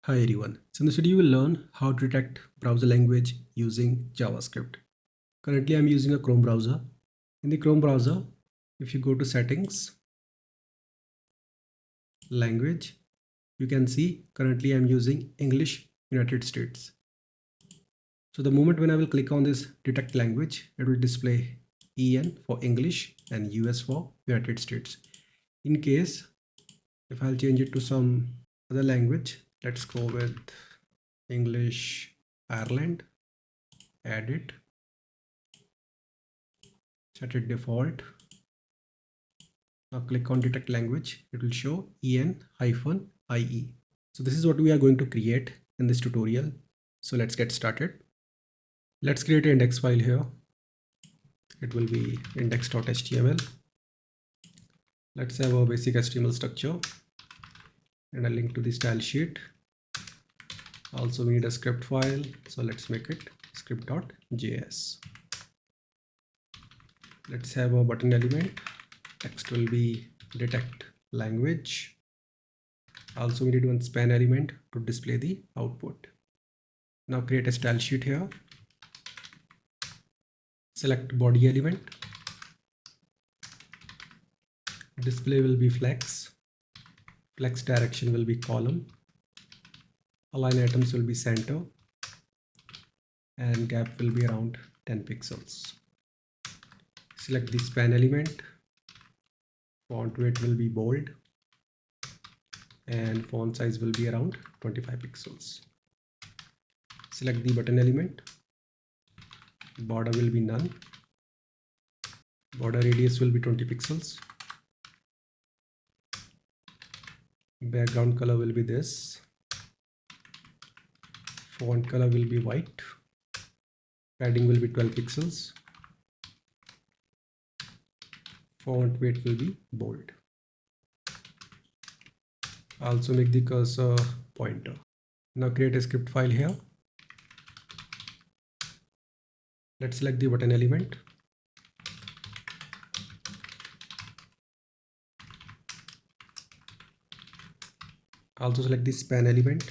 Hi everyone. So in this video you will learn how to detect browser language using JavaScript. Currently I'm using a Chrome browser. In the Chrome browser, if you go to settings, language, you can see currently I'm using English United States. So the moment when I will click on this detect language, it will display EN for English and US for United States. In case if I'll change it to some other language, let's go with English Ireland, add it, set it default. Now click on detect language, it will show en-ie. So this is what we are going to create in this tutorial. So let's get started. Let's create an index file here. It will be index.html. Let's have a basic HTML structure and a link to the style sheet. Also we need a script file, so let's make it script.js. Let's have a button element. Text will be detect language. Also we need one span element to display the output. Now create a style sheet here. Select body element. Display will be flex. Flex direction will be column. Align items will be center. And gap will be around 10 pixels. Select the span element. Font weight will be bold. And font size will be around 25 pixels. Select the button element. Border will be none. Border radius will be 20 pixels. Background color will be this. Font color will be white. Padding will be 12 pixels. Font weight will be bold. Also make the cursor pointer. Now create a script file here. Let's select the button element. Also select the span element.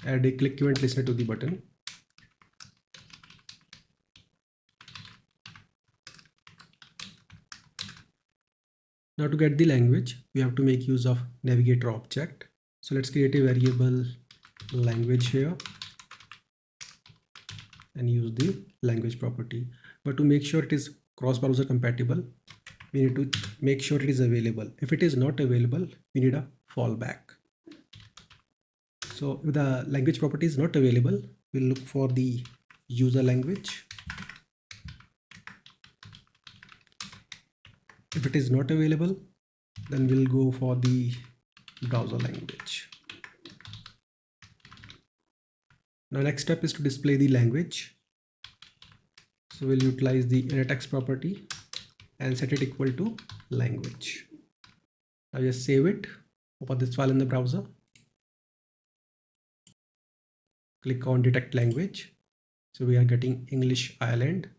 Add a click event listener to the button. Now to get the language, we have to make use of navigator object. So let's create a variable language here and use the language property. But to make sure it is cross-browser compatible, we need to make sure it is available. If it is not available, we need a fallback. So if the language property is not available, we'll look for the user language. If it is not available, then we'll go for the browser language. Now next step is to display the language. So we'll utilize the innerText property and set it equal to language. Now just save it, open this file in the browser. Click on detect language. So we are getting English Ireland.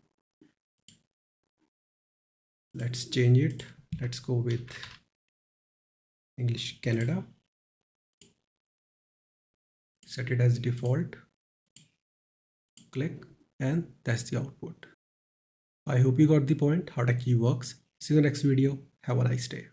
Let's change it. Let's go with English Canada. Set it as default. Click, and that's the output. I hope you got the point how the key works. See you in the next video. Have a nice day.